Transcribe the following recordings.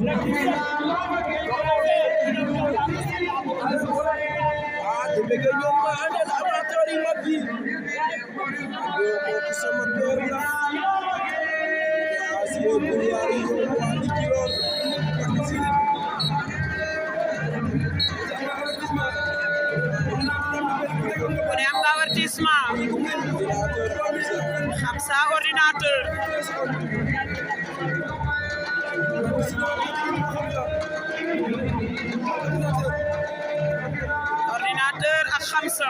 Kone am nga avertissement Khamsa ordinateur ak Khamsa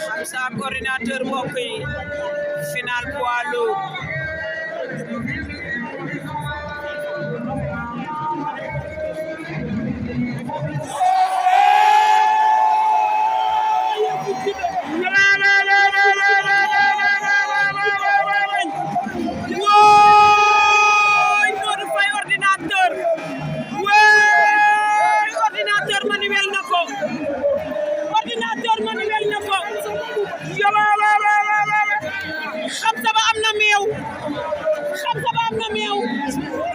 Khamsa ak ordinateur mbokk yi final poids lourd Khamsa ba am na meew